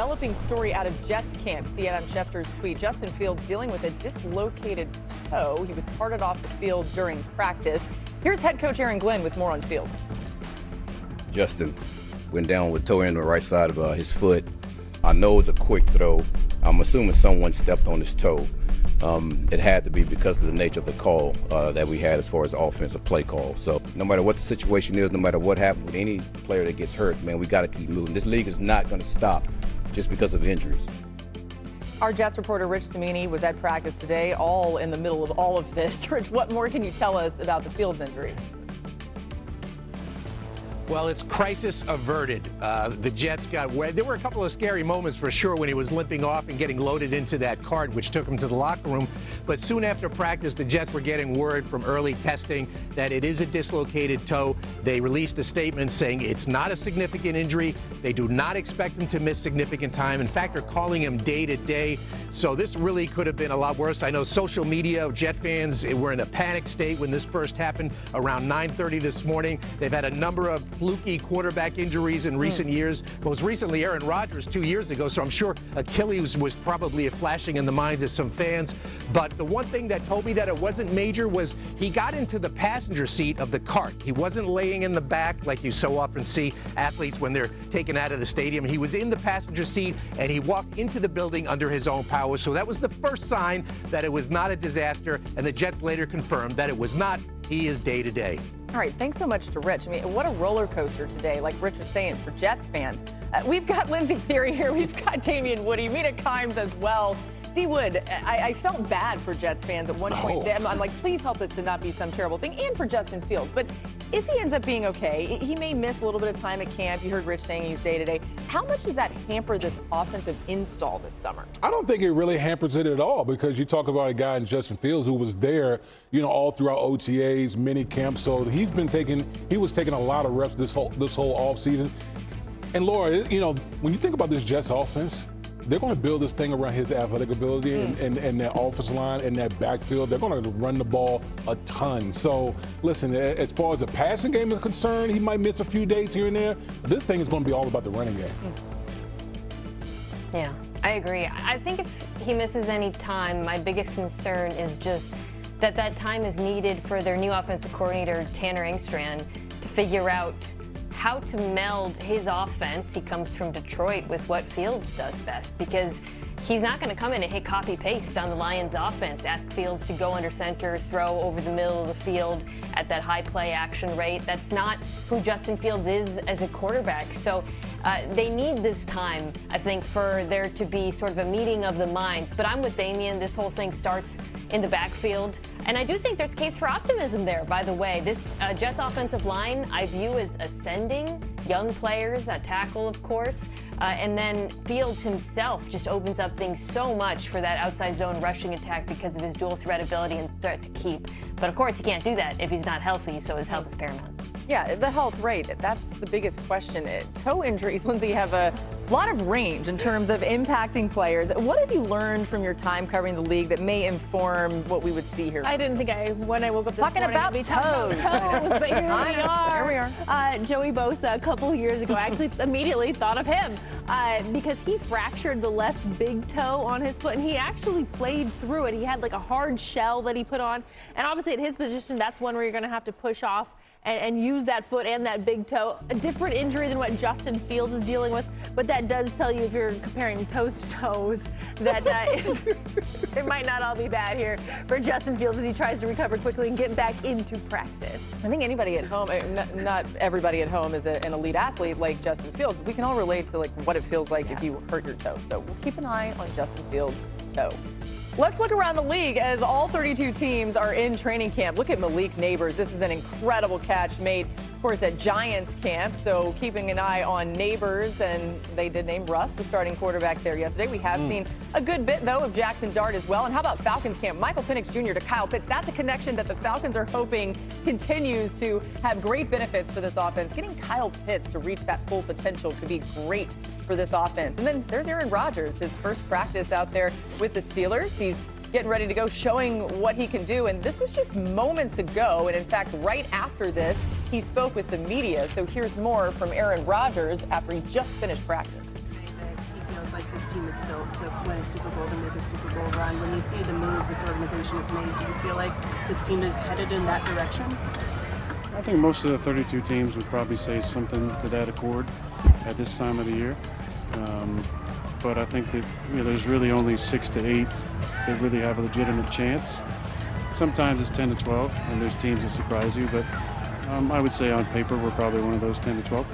developing story out of Jets camp. See Adam Schefter's tweet. Justin Fields dealing with a dislocated toe. He was carted off the field during practice. Here's head coach Aaron Glenn with more on Fields. Justin went down with toe in the right side of his foot. I know it's a quick throw. I'm assuming someone stepped on his toe. It had to be because of the nature of the call that we had as far as the offensive play call. So no matter what the situation is, no matter what happens with any player that gets hurt, man, we got to keep moving. This league is not going to stop just because of injuries. Our Jets reporter Rich Cimini was at practice today, all in the middle of all of this. Rich, what more can you tell us about the Fields injury? Well, it's crisis averted. The Jets got wet. There were a couple of scary moments for sure when he was limping off and getting loaded into that cart, which took him to the locker room. But soon after practice, the Jets were getting word from early testing that it is a dislocated toe. They released a statement saying it's not a significant injury. They do not expect him to miss significant time. In fact, they're calling him day to day. So this really could have been a lot worse. I know social media, Jet fans were in a panic state when this first happened around 9:30 this morning. They've had a number of fluky quarterback injuries in recent years. Most recently, Aaron Rodgers 2 years ago. So I'm sure Achilles was probably flashing in the minds of some fans. But the one thing that told me that it wasn't major was he got into the passenger seat of the cart. He wasn't laying in the back like you so often see athletes when they're taken out of the stadium. He was in the passenger seat and he walked into the building under his own power. So that was the first sign that it was not a disaster. And the Jets later confirmed that it was not. He is day to day. All right, thanks so much to Rich. I mean, what a roller coaster today, like Rich was saying, for Jets fans. We've got Lindsey Theory here. We've got Damian Woody, Mina Kimes as well. D. Wood, I felt bad for Jets fans at one point today. I'm like, please help this to not be some terrible thing, and for Justin Fields. But if he ends up being okay, he may miss a little bit of time at camp. You heard Rich saying he's day to day. How much does that hamper this offensive install this summer? I don't think it really hampers it at all, because you talk about a guy in Justin Fields who was there, all throughout OTAs, mini camps. So he was taking a lot of reps this whole offseason. And Laura, when you think about this Jets offense, they're going to build this thing around his athletic ability and that offensive line and that backfield. They're going to run the ball a ton. So, listen, as far as the passing game is concerned, he might miss a few days here and there. But this thing is going to be all about the running game. Yeah, I agree. I think if he misses any time, my biggest concern is just that time is needed for their new offensive coordinator, Tanner Engstrand, to figure out how to meld his offense, he comes from Detroit, with what Fields does best, because he's not going to come in and hit copy-paste on the Lions offense, ask Fields to go under center, throw over the middle of the field at that high play action rate. That's not who Justin Fields is as a quarterback. So they need this time, I think, for there to be sort of a meeting of the minds. But I'm with Damian. This whole thing starts in the backfield. And I do think there's case for optimism there, by the way. This Jets offensive line I view as ascending. Young players, at tackle, of course. And then Fields himself just opens up things so much for that outside zone rushing attack because of his dual threat ability and threat to keep. But, of course, he can't do that if he's not healthy, so his health is paramount. Yeah, the health rate, that's the biggest question. Toe injuries, Lindsey, have a lot of range in terms of impacting players. What have you learned from your time covering the league that may inform what we would see here? I didn't think when I woke up this talking morning, about toes. But here we are. Joey Bosa, a couple of years ago, I actually immediately thought of him because he fractured the left big toe on his foot, and he actually played through it. He had like a hard shell that he put on, and obviously at his position, that's one where you're going to have to push off and use that foot and that big toe. A different injury than what Justin Fields is dealing with, but that does tell you, if you're comparing toes to toes, that it might not all be bad here for Justin Fields as he tries to recover quickly and get back into practice. I think anybody at home, not everybody at home is an elite athlete like Justin Fields, but we can all relate to what it feels like if you hurt your toe. So we'll keep an eye on Justin Fields' toe. Let's look around the league as all 32 teams are in training camp. Look at Malik Neighbors. This is an incredible catch made, of course, at Giants camp. So keeping an eye on Neighbors, and they did name Russ the starting quarterback there yesterday. We have seen a good bit, though, of Jackson Dart as well. And how about Falcons camp? Michael Penix Jr. to Kyle Pitts. That's a connection that the Falcons are hoping continues to have great benefits for this offense. Getting Kyle Pitts to reach that full potential could be great for this offense. And then there's Aaron Rodgers, his first practice out there with the Steelers. He's getting ready to go, showing what he can do. And this was just moments ago. And in fact, right after this, he spoke with the media. So here's more from Aaron Rodgers after he just finished practice. He feels like team is built to win a Super Bowl, to make a Super Bowl run. When you see the moves this organization has made, do you feel like this team is headed in that direction? I think most of the 32 teams would probably say something to that accord at this time of the year. But I think that there's really only 6 to 8 that really have a legitimate chance. Sometimes it's 10 to 12, and there's teams that surprise you. But I would say on paper we're probably one of those 10 to 12.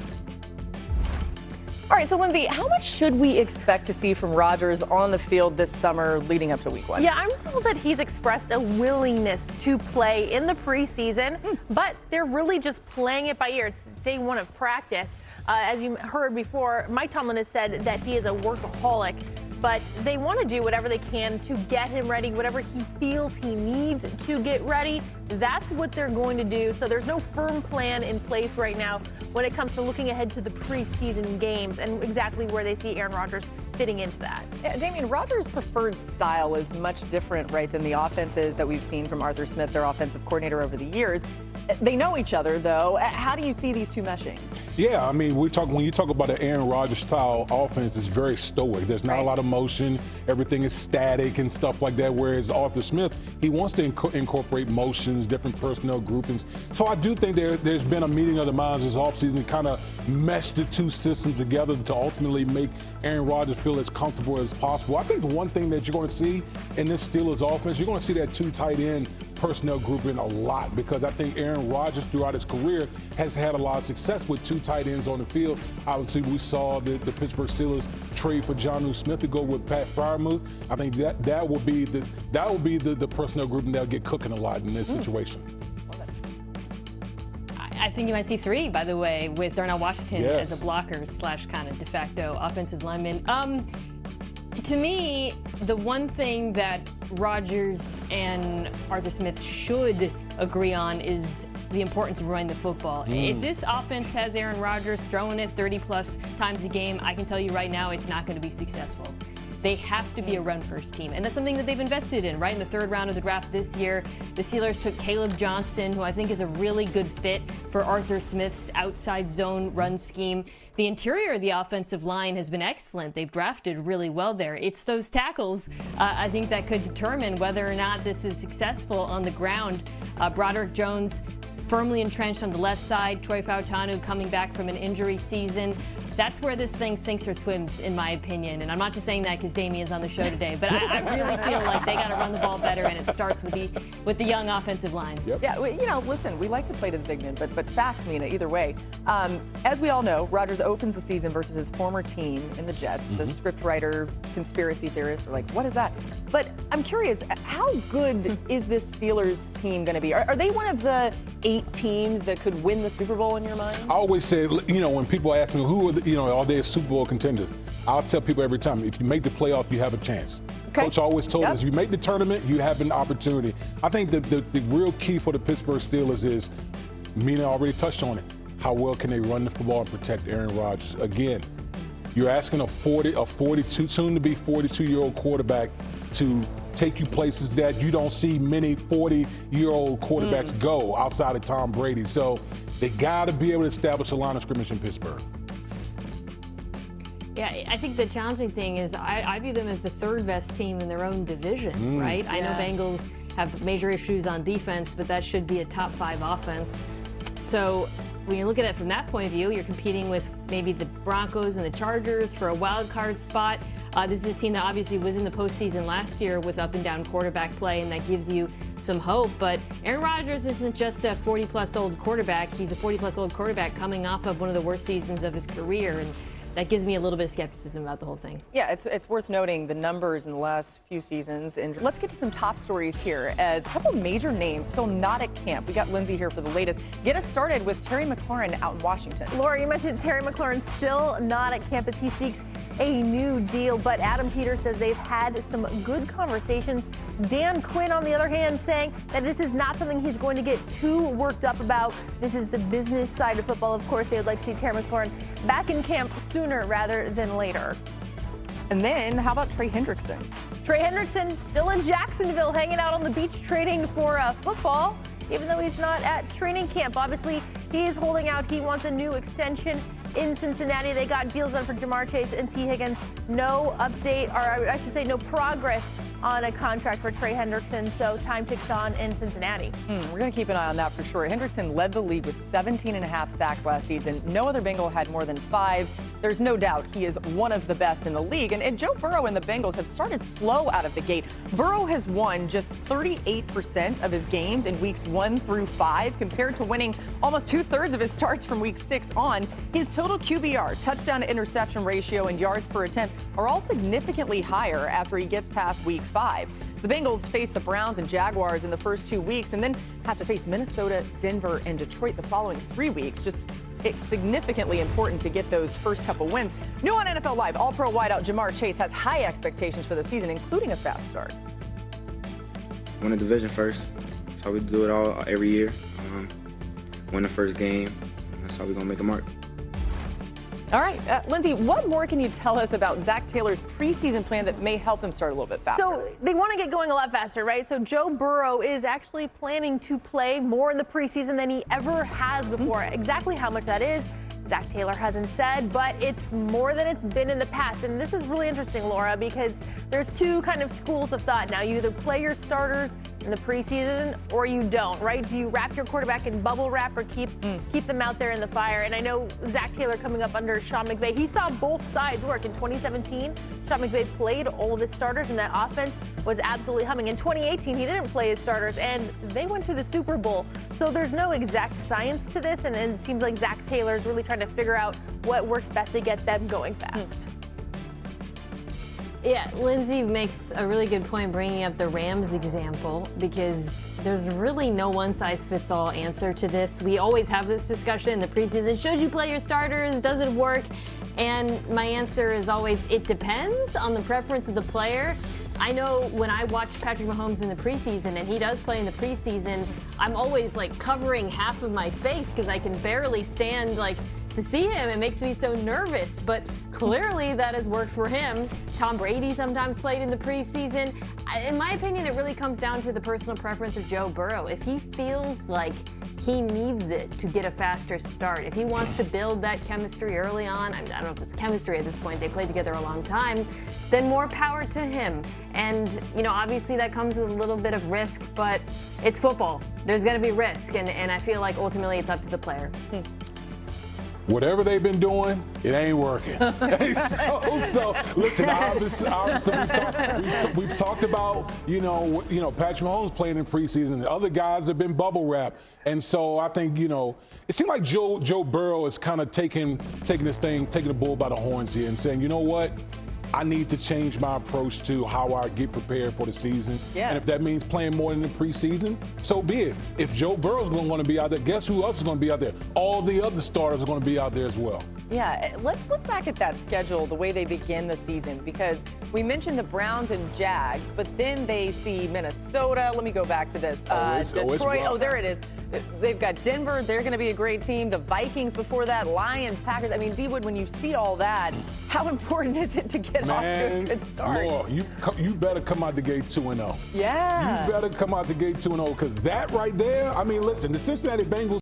All right, so Lindsay, how much should we expect to see from Rodgers on the field this summer leading up to week 1? Yeah, I'm told that he's expressed a willingness to play in the preseason, but they're really just playing it by ear. It's day 1 of practice. As you heard before, Mike Tomlin has said that he is a workaholic, but they want to do whatever they can to get him ready, whatever he feels he needs to get ready. That's what they're going to do. So there's no firm plan in place right now when it comes to looking ahead to the preseason games and exactly where they see Aaron Rodgers fitting into that. Yeah, Damian, Rodgers' preferred style is much different, right, than the offenses that we've seen from Arthur Smith, their offensive coordinator, over the years. They know each other, though. How do you see these two meshing? Yeah, I mean, when you talk about the Aaron Rodgers style offense, it's very stoic. There's not a lot of motion. Everything is static and stuff like that. Whereas Arthur Smith, he wants to incorporate motions, different personnel groupings. So I do think there's been a meeting of the minds this offseason to kind of mesh the two systems together to ultimately make Aaron Rodgers feel as comfortable as possible. I think the one thing that you're going to see in this Steelers offense, you're going to see that 2 tight end personnel grouping a lot, because I think Aaron Rodgers throughout his career has had a lot of success with 2 tight ends on the field. Obviously, we saw the Pittsburgh Steelers trade for Jonnu Smith to go with Pat Freiermuth. I think that will be the personnel grouping that'll get cooking a lot in this situation. I think you might see 3, by the way, with Darnell Washington as a blocker / kind of de facto offensive lineman. To me, the one thing that Rodgers and Arthur Smith should agree on is the importance of running the football. If this offense has Aaron Rodgers throwing it 30-plus times a game, I can tell you right now it's not going to be successful. They have to be a run-first team, and that's something that they've invested in. Right in the 3rd round of the draft this year, the Steelers took Caleb Johnson, who I think is a really good fit for Arthur Smith's outside zone run scheme. The interior of the offensive line has been excellent. They've drafted really well there. It's those tackles, I think, that could determine whether or not this is successful on the ground. Broderick Jones firmly entrenched on the left side. Troy Fautanu coming back from an injury season. That's where this thing sinks or swims, in my opinion. And I'm not just saying that because Damian's on the show today, but I really feel like they got to run the ball better, and it starts with the young offensive line. Yep. Yeah, listen, we like to play to the big men, but facts mean it either way. As we all know, Rodgers opens the season versus his former team in the Jets. The scriptwriter, conspiracy theorists are like, what is that? But I'm curious, how good is this Steelers team going to be? Are they one of the 8 teams that could win the Super Bowl in your mind? I always say, when people ask me are they a Super Bowl contenders, I'll tell people every time, if you make the playoff, you have a chance. Okay. Coach always told us, if you make the tournament, you have an opportunity. I think the real key for the Pittsburgh Steelers is, Mina already touched on it, how well can they run the football and protect Aaron Rodgers? Again, you're asking a 42, soon to be 42-year-old quarterback to take you places that you don't see many 40-year-old quarterbacks go outside of Tom Brady. So they got to be able to establish a line of scrimmage in Pittsburgh. Yeah, I think the challenging thing is I view them as the 3rd best team in their own division, right? I know Bengals have major issues on defense, but that should be a top 5 offense. So when you look at it from that point of view, you're competing with maybe the Broncos and the Chargers for a wild card spot. This is a team that obviously was in the postseason last year with up and down quarterback play, and that gives you some hope. But Aaron Rodgers isn't just a 40-plus old quarterback. He's a 40-plus old quarterback coming off of one of the worst seasons of his career. And that gives me a little bit of skepticism about the whole thing. Yeah, it's worth noting the numbers in the last few seasons. And let's get to some top stories here, as a couple major names still not at camp. We got Lindsay here for the latest. Get us started with Terry McLaurin out in Washington. Laura, you mentioned Terry McLaurin still not at camp as he seeks a new deal, but Adam Peters says they've had some good conversations. Dan Quinn, on the other hand, saying that this is not something he's going to get too worked up about. This is the business side of football. Of course, they would like to see Terry McLaurin back in camp sooner rather than later. And then how about Trey Hendrickson? Trey Hendrickson still in Jacksonville, hanging out on the beach trading for football, even though he's not at training camp. Obviously, he is holding out. He wants a new extension in Cincinnati. They got deals done for Jamar Chase and T. Higgins. No update, or I should say no progress on a contract for Trey Hendrickson, so time ticks on in Cincinnati. We're going to keep an eye on that for sure. Hendrickson led the league with 17.5 sacks last season. No other Bengal had more than 5. There's no doubt he is one of the best in the league. And Joe Burrow and the Bengals have started slow out of the gate. Burrow has won just 38% of his games in weeks 1 through 5, compared to winning almost 2/3 of his starts from week 6 on. His total QBR, touchdown to interception ratio, and yards per attempt are all significantly higher after he gets past week 5. The Bengals face the Browns and Jaguars in the first 2 weeks and then have to face Minnesota, Denver, and Detroit the following 3 weeks. It's significantly important to get those first couple wins. New on NFL Live, All-Pro wideout Jamar Chase has high expectations for the season, including a fast start. Win the division first. That's how we do it all every year. Win the first game. That's how we're going to make a mark. All right, Lindsay, what more can you tell us about Zach Taylor's preseason plan that may help him start a little bit faster? So they want to get going a lot faster, right? So Joe Burrow is actually planning to play more in the preseason than he ever has before. Exactly how much that is, Zach Taylor hasn't said, but it's more than it's been in the past. And this is really interesting, Laura, because there's 2 kind of schools of thought. Now, you either play your starters in the preseason or you don't, right? Do you wrap your quarterback in bubble wrap or keep them out there in the fire? And I know Zach Taylor coming up under Sean McVay, he saw both sides work. In 2017, Sean McVay played all of his starters and that offense was absolutely humming. In 2018, he didn't play his starters and they went to the Super Bowl. So there's no exact science to this, and it seems like Zach Taylor is really trying to figure out what works best to get them going fast. Yeah, Lindsay makes a really good point bringing up the Rams example, because there's really no one-size-fits-all answer to this. We always have this discussion in the preseason. Should you play your starters? Does it work? And my answer is always, it depends on the preference of the player. I know when I watch Patrick Mahomes in the preseason, and he does play in the preseason, I'm always like covering half of my face because I can barely stand to see him. It makes me so nervous, but clearly that has worked for him. Tom Brady sometimes played in the preseason. In my opinion, it really comes down to the personal preference of Joe Burrow. If he feels like he needs it to get a faster start, if he wants to build that chemistry early on, I don't know if it's chemistry at this point, they played together a long time, then more power to him. And, obviously that comes with a little bit of risk, but it's football. There's going to be risk, and I feel like ultimately it's up to the player. Whatever they've been doing, it ain't working. so listen, obviously we've talked about, Patrick Mahomes playing in preseason. The other guys have been bubble wrap. And so I think, it seemed like Joe Burrow is kind of taking the bull by the horns here and saying, you know what? I need to change my approach to how I get prepared for the season. Yeah. And if that means playing more in the preseason, so be it. If Joe Burrow's going to want to be out there, guess who else is going to be out there? All the other starters are going to be out there as well. Yeah, let's look back at that schedule, the way they begin the season, because we mentioned the Browns and Jags, but then they see Minnesota. Let me go back to this. Detroit. Oh, there it is. They've got Denver. They're going to be a great team. The Vikings before that, Lions, Packers. I mean, D-Wood, when you see all that, how important is it to get off to a good start? Laura, you better come out the gate 2-0. Yeah. You better come out the gate 2-0, because that right there, I mean, listen, the Cincinnati Bengals